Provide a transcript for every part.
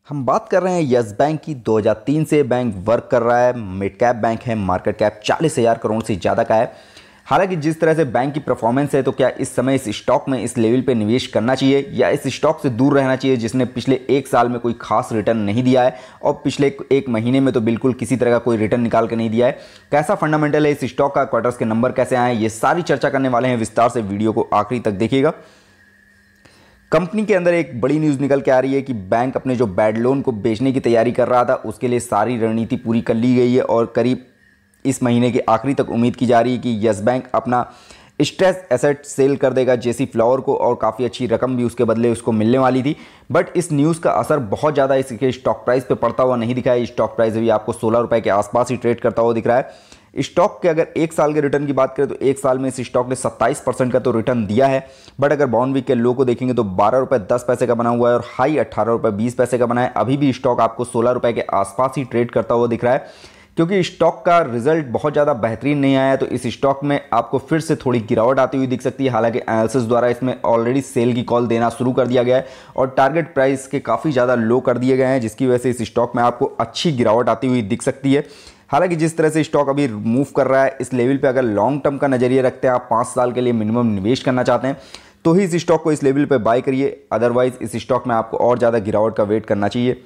हम बात कर रहे हैं यस बैंक की। 2003 से बैंक वर्क कर रहा है, मिड कैप बैंक है, मार्केट कैप 40,000 करोड़ से ज़्यादा का है। हालांकि जिस तरह से बैंक की परफॉर्मेंस है, तो क्या इस समय इस स्टॉक में इस लेवल पे निवेश करना चाहिए या इस स्टॉक से दूर रहना चाहिए जिसने पिछले एक साल में कोई खास रिटर्न नहीं दिया है और पिछले एक महीने में तो बिल्कुल किसी तरह का कोई रिटर्न निकाल के नहीं दिया है। कैसा फंडामेंटल है इस स्टॉक का, क्वार्टर्स के नंबर कैसे आए, ये सारी चर्चा करने वाले हैं। विस्तार से वीडियो को आखिरी तक देखिएगा। कंपनी के अंदर एक बड़ी न्यूज़ निकल के आ रही है कि बैंक अपने जो बैड लोन को बेचने की तैयारी कर रहा था, उसके लिए सारी रणनीति पूरी कर ली गई है और करीब इस महीने के आखिरी तक उम्मीद की जा रही है कि यस बैंक अपना स्ट्रेस एसेट सेल कर देगा जेसी फ्लावर को, और काफ़ी अच्छी रकम भी उसके बदले उसको मिलने वाली थी। बट इस न्यूज़ का असर बहुत ज़्यादा इसके स्टॉक प्राइस पे पड़ता हुआ नहीं दिखा है। स्टॉक प्राइस अभी आपको 16 रुपये के आसपास ही ट्रेड करता हुआ दिख रहा है। स्टॉक के अगर एक साल के रिटर्न की बात करें तो एक साल में इस स्टॉक ने 27% का तो रिटर्न दिया है। बट अगर बॉन्ड वीक के लो को देखेंगे तो 12 रुपये 10 पैसे का बना हुआ है और हाई 18 रुपये 20 पैसे का बना है। अभी भी स्टॉक आपको 16 रुपये के आसपास ही ट्रेड करता हुआ दिख रहा है। क्योंकि स्टॉक का रिजल्ट बहुत ज़्यादा बेहतरीन नहीं आया है, तो इस स्टॉक में आपको फिर से थोड़ी गिरावट आती हुई दिख सकती है। हालांकि एनालिसिस द्वारा इसमें ऑलरेडी सेल की कॉल देना शुरू कर दिया गया है और टारगेट प्राइस के काफ़ी ज़्यादा लो कर दिए गए हैं, जिसकी वजह से इस स्टॉक में आपको अच्छी गिरावट आती हुई दिख सकती है। हालांकि जिस तरह से स्टॉक अभी मूव कर रहा है, इस लेवल पे अगर लॉन्ग टर्म का नजरिया रखते हैं, आप 5 साल के लिए मिनिमम निवेश करना चाहते हैं, तो ही इस स्टॉक को इस लेवल पे बाय करिए। अदरवाइज इस स्टॉक में आपको और ज़्यादा गिरावट का वेट करना चाहिए।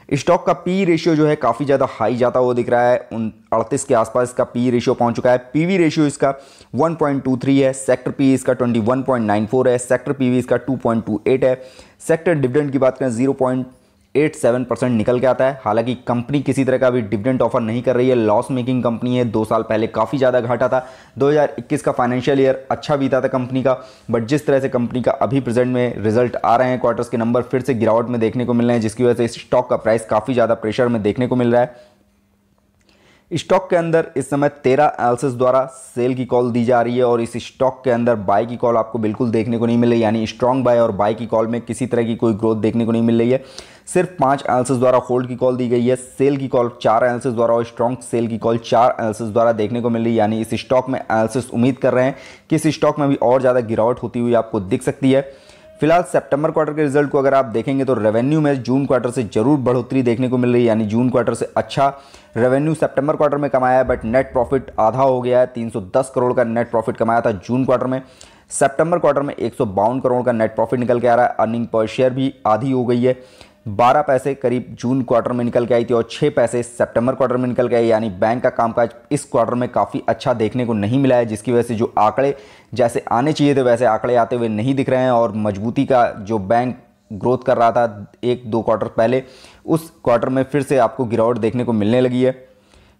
स्टॉक का पी रेशियो जो है काफ़ी ज़्यादा हाई जाता हुआ दिख रहा है। 38 के आसपास इसका पी रेशियो पहुंच चुका है। पीवी रेशियो इसका 1.23 है। सेक्टर पी इसका 21.94 है। सेक्टर पीवी इसका 2.28 है। सेक्टर डिविडेंड की बात करें 0.87% निकल के आता है। हालांकि कंपनी किसी तरह का भी डिविडेंड ऑफर नहीं कर रही है। लॉस मेकिंग कंपनी है। 2 साल पहले काफ़ी ज़्यादा घाटा था। 2021 का फाइनेंशियल ईयर अच्छा बीता था कंपनी का, बट जिस तरह से कंपनी का अभी प्रेजेंट में रिजल्ट आ रहे हैं, क्वार्टर्स के नंबर फिर से गिरावट में देखने को मिल रहे हैं, जिसकी वजह से इस स्टॉक का प्राइस काफ़ी ज़्यादा प्रेशर में देखने को मिल रहा है। स्टॉक के अंदर इस समय 13 एनालिसिस द्वारा सेल की कॉल दी जा रही है और इस स्टॉक के अंदर बाय की कॉल आपको बिल्कुल देखने को नहीं मिल रही, यानी स्ट्रॉन्ग बाय और बाय की कॉल में किसी तरह की कोई ग्रोथ देखने को नहीं मिल रही है। सिर्फ 5 एनालिसिस द्वारा होल्ड की कॉल दी गई है। सेल की कॉल 4 एनालिसिस द्वारा और स्ट्रॉन्ग सेल की कॉल 4 एनालिसिस द्वारा देखने को मिल रही है, यानी इस स्टॉक में एनालिसिस उम्मीद कर रहे हैं कि इस स्टॉक में भी और ज़्यादा गिरावट होती हुई आपको दिख सकती है। फिलहाल सितंबर क्वार्टर के रिजल्ट को अगर आप देखेंगे तो रेवेन्यू में जून क्वार्टर से जरूर बढ़ोतरी देखने को मिल रही है, यानी जून क्वार्टर से अच्छा रेवेन्यू सितंबर क्वार्टर में कमाया है। बट नेट प्रॉफिट आधा हो गया है। 310 करोड़ का नेट प्रॉफिट कमाया था जून क्वार्टर में। सितंबर क्वार्टर में 152 करोड़ का नेट प्रॉफिट निकल के आ रहा है। अर्निंग पर शेयर भी आधी हो गई है। 12 पैसे करीब जून क्वार्टर में निकल के आई थी और 6 पैसे सितंबर क्वार्टर में निकल के आई, यानी बैंक का कामकाज इस क्वार्टर में काफ़ी अच्छा देखने को नहीं मिला है, जिसकी वजह से जो आंकड़े जैसे आने चाहिए थे वैसे आंकड़े आते हुए नहीं दिख रहे हैं और मजबूती का जो बैंक ग्रोथ कर रहा था 1-2 क्वार्टर पहले, उस क्वार्टर में फिर से आपको गिरावट देखने को मिलने लगी है।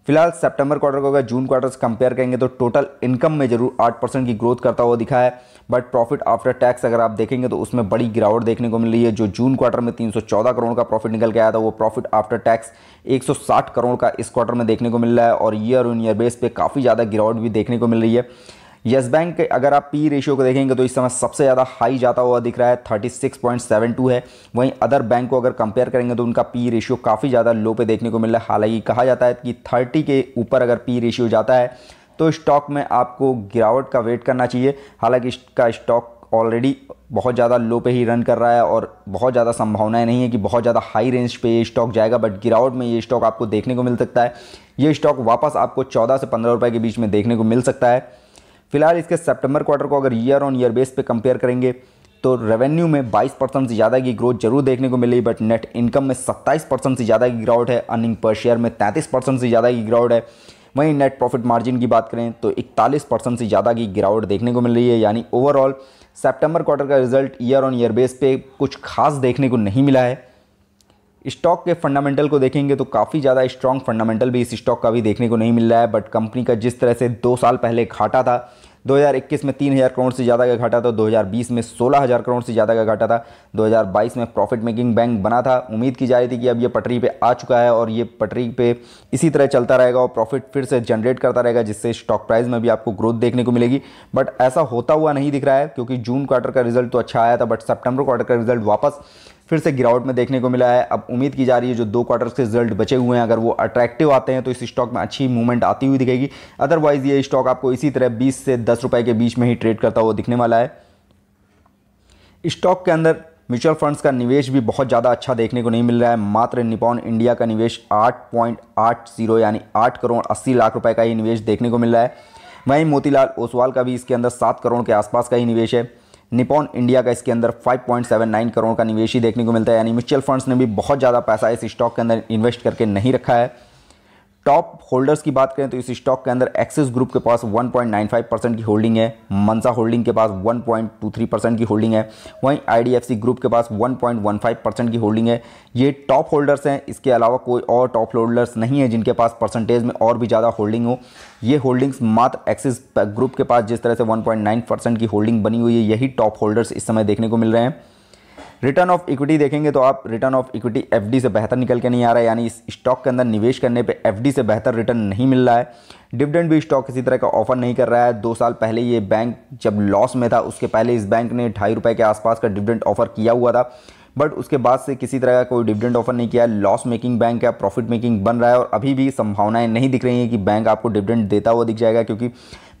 फिलहाल सितंबर क्वार्टर को अगर जून क्वार्टर से कंपेयर करेंगे तो टोटल इनकम में जरूर 8% की ग्रोथ करता हुआ दिखा है, बट प्रॉफिट आफ्टर टैक्स अगर आप देखेंगे तो उसमें बड़ी गिरावट देखने को मिल रही है। जो जून क्वार्टर में 314 करोड़ का प्रॉफिट निकल के आया था, वो प्रॉफिट आफ्टर टैक्स 160 करोड़ का इस क्वार्टर में देखने को मिल रहा है और ईयर ऑन ईयर बेस पे काफ़ी ज़्यादा गिरावट भी देखने को मिल रही है। यस बैंक के अगर आप पी रेशियो को देखेंगे तो इस समय सबसे ज़्यादा हाई जाता हुआ दिख रहा है, 36.72 है। वहीं अदर बैंक को अगर कंपेयर करेंगे तो उनका पी रेशियो काफ़ी ज़्यादा लो पे देखने को मिल रहा है। हालांकि कहा जाता है कि 30 के ऊपर अगर पी रेशियो जाता है तो स्टॉक में आपको गिरावट का वेट करना चाहिए। हालांकि इसका स्टॉक ऑलरेडी बहुत ज़्यादा लो पे ही रन कर रहा है और बहुत ज़्यादा संभावनाएं नहीं है कि बहुत ज़्यादा हाई रेंज पे ये स्टॉक जाएगा, बट गिरावट में ये स्टॉक आपको देखने को मिल सकता है। ये स्टॉक वापस आपको 14 से 15 रुपये के बीच में देखने को मिल सकता है। फिलहाल इसके सितंबर क्वार्टर को अगर ईयर ऑन ईयर बेस पे कंपेयर करेंगे तो रेवेन्यू में 22% से ज़्यादा की ग्रोथ जरूर देखने को मिली, बट नेट इनकम में 27% से ज़्यादा की गिरावट है। अर्निंग पर शेयर में 33% से ज़्यादा की गिरावट है। वहीं नेट प्रॉफिट मार्जिन की बात करें तो 41% से ज़्यादा की गिरावट देखने को मिल रही है, यानी ओवरऑल सितंबर क्वार्टर का result year on year base पे कुछ खास देखने को नहीं मिला है। स्टॉक के फंडामेंटल को देखेंगे तो काफ़ी ज़्यादा स्ट्रॉन्ग फंडामेंटल भी इस स्टॉक का भी देखने को नहीं मिल रहा है, बट कंपनी का जिस तरह से 2 साल पहले घाटा था, 2021 में 3,000 करोड़ से ज़्यादा का घाटा था, 2020 में 16,000 करोड़ से ज़्यादा का घाटा था, 2022 में प्रॉफिट मेकिंग बैंक बना था। उम्मीद की जा रही थी कि अब ये पटरी पे आ चुका है और ये पटरी पे इसी तरह चलता रहेगा और प्रॉफिट फिर से जनरेट करता रहेगा, जिससे स्टॉक प्राइस में भी आपको ग्रोथ देखने को मिलेगी। बट ऐसा होता हुआ नहीं दिख रहा है, क्योंकि जून क्वार्टर का रिजल्ट तो अच्छा आया था, बट सितंबर क्वार्टर का रिजल्ट वापस फिर से गिरावट में देखने को मिला है। अब उम्मीद की जा रही है जो 2 क्वार्टर्स के रिजल्ट बचे हुए हैं, अगर वो अट्रैक्टिव आते हैं तो इस स्टॉक में अच्छी मूवमेंट आती हुई दिखेगी। अदरवाइज ये स्टॉक आपको इसी तरह 20 से 10 रुपए के बीच में ही ट्रेड करता हुआ दिखने वाला है। स्टॉक के अंदर म्यूचुअल फंड्स का निवेश भी बहुत ज़्यादा अच्छा देखने को नहीं मिल रहा है। मात्र निपॉन इंडिया का निवेश 8.80 यानी 8 करोड़ 80 लाख रुपए का ही निवेश देखने को मिल रहा है। वहीं मोतीलाल ओसवाल का भी इसके अंदर 7 करोड़ के आसपास का ही निवेश है। निपॉन इंडिया का इसके अंदर 5.79 करोड़ का निवेश ही देखने को मिलता है, यानी म्यूचुअल फंड्स ने भी बहुत ज़्यादा पैसा इस स्टॉक के अंदर इन्वेस्ट करके नहीं रखा है। टॉप होल्डर्स की बात करें तो इस स्टॉक के अंदर एक्सिस ग्रुप के पास 1.95% की होल्डिंग है, मंसा होल्डिंग के पास 1.23% की होल्डिंग है, वहीं आईडीएफसी ग्रुप के पास 1.15% की होल्डिंग है। ये टॉप होल्डर्स हैं, इसके अलावा कोई और टॉप होल्डर्स नहीं है जिनके पास परसेंटेज में और भी ज़्यादा होल्डिंग हो। ये होल्डिंग्स मात्र एक्सिस ग्रुप के पास जिस तरह से 1.9% की होल्डिंग बनी हुई है, यही टॉप होल्डर्स इस समय देखने को मिल रहे हैं। रिटर्न ऑफ इक्विटी देखेंगे तो आप रिटर्न ऑफ इक्विटी एफडी से बेहतर निकल के नहीं आ रहा है, यानी इस स्टॉक के अंदर निवेश करने पे एफडी से बेहतर रिटर्न नहीं मिल रहा है। डिविडेंड भी स्टॉक किसी तरह का ऑफर नहीं कर रहा है। 2 साल पहले ये बैंक जब लॉस में था, उसके पहले इस बैंक ने 2.5 रुपये के आसपास का डिविडेंड ऑफर किया हुआ था, बट उसके बाद से किसी तरह का कोई डिविडेंड ऑफर नहीं किया। लॉस मेकिंग बैंक है, प्रॉफिट मेकिंग बन रहा है और अभी भी संभावनाएं नहीं दिख रही हैं कि बैंक आपको डिविडेंड देता हुआ दिख जाएगा, क्योंकि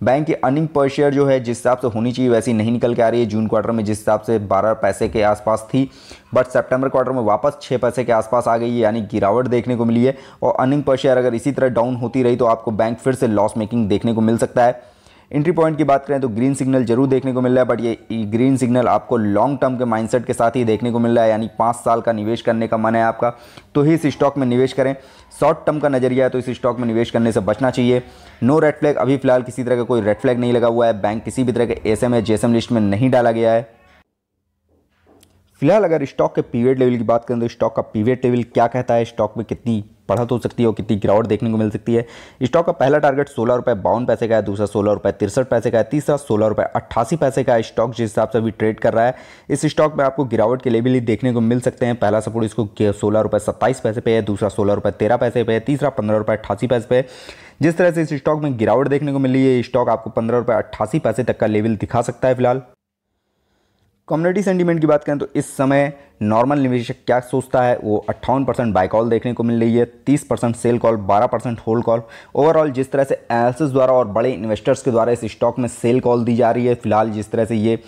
बैंक की अर्निंग पर शेयर जो है जिस हिसाब से होनी चाहिए वैसी नहीं निकल के आ रही है। जून क्वार्टर में जिस हिसाब से 12 पैसे के आसपास थी, बट सितंबर क्वार्टर में वापस 6 पैसे के आसपास आ गई है, यानी गिरावट देखने को मिली है। और अर्निंग पर शेयर अगर इसी तरह डाउन होती रही तो आपको बैंक फिर से लॉस मेकिंग देखने को मिल सकता है। एंट्री पॉइंट की बात करें तो ग्रीन सिग्नल जरूर देखने को मिल रहा है, बट ये ग्रीन सिग्नल आपको लॉन्ग टर्म के माइंडसेट के साथ ही देखने को मिल रहा है, यानी 5 साल का निवेश करने का मन है आपका तो ही इस स्टॉक में निवेश करें। शॉर्ट टर्म का नजरिया है तो इस स्टॉक में निवेश करने से बचना चाहिए। नो रेड फ्लैग, अभी फिलहाल किसी तरह का कोई रेड फ्लैग नहीं लगा हुआ है, बैंक किसी भी तरह के एसएम या जेएसएम लिस्ट में नहीं डाला गया है। फिलहाल अगर स्टॉक के पीरियड लेवल की बात करें तो स्टॉक का पीरियड लेवल क्या कहता है, स्टॉक में कितनी बढ़त हो सकती है और कितनी गिरावट देखने को मिल सकती है। स्टॉक का पहला टारगेट 16 रुपये 52 पैसे का है, दूसरा 16 रुपये 63 पैसे का है, तीसरा 16 रुपये 88 पैसे का है। स्टॉक जिस हिसाब से अभी ट्रेड कर रहा है, इस स्टॉक में आपको गिरावट के लेवल ही देखने को मिल सकते हैं। पहला सपोर्ट इसको 16 रुपये 27 पैसे पे है, दूसरा 16 रुपये 13 पैसे पे है, तीसरा 15 रुपये 88 पैसे पे है। जिस तरह से इस स्टॉक में गिरावट देखने को मिल रही है, स्टॉक आपको 15 रुपये 88 पैसे तक का लेवल दिखा सकता है। फिलहाल कम्युनिटी सेंटीमेंट की बात करें तो इस समय नॉर्मल निवेशक क्या सोचता है, वो 58% बाय कॉल देखने को मिल रही है, 30% sell call, 12% hold call. Overall जिस तरह से एनालिसिस द्वारा और बड़े इन्वेस्टर्स के द्वारा इस स्टॉक में सेल कॉल दी जा रही है, फिलहाल जिस तरह से ये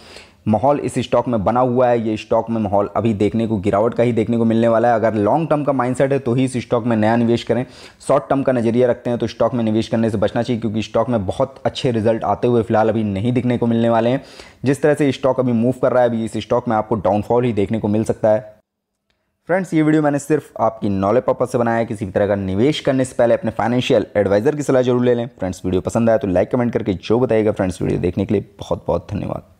माहौल इस स्टॉक में बना हुआ है, ये स्टॉक में माहौल अभी देखने को गिरावट का ही देखने को मिलने वाला है। अगर लॉन्ग टर्म का माइंडसेट है तो ही इस स्टॉक में नया निवेश करें। शॉर्ट टर्म का नजरिया रखते हैं तो स्टॉक में निवेश करने से बचना चाहिए, क्योंकि स्टॉक में बहुत अच्छे रिजल्ट आते हुए फिलहाल अभी नहीं दिखने को मिलने वाले हैं। जिस तरह से स्टॉक अभी मूव कर रहा है, अभी इस स्टॉक में आपको डाउनफॉल ही देखने को मिल सकता है। फ्रेंड्स, ये वीडियो मैंने सिर्फ आपकी नॉलेज पर्पज से बनाया है। किसी भी तरह का निवेश करने से पहले अपने फाइनेंशियल एडवाइजर की सलाह जरूर ले लें। फ्रेंड्स, वीडियो पसंद आया तो लाइक कमेंट करके जो बताइएगा। फ्रेंड्स, वीडियो देखने के लिए बहुत बहुत धन्यवाद।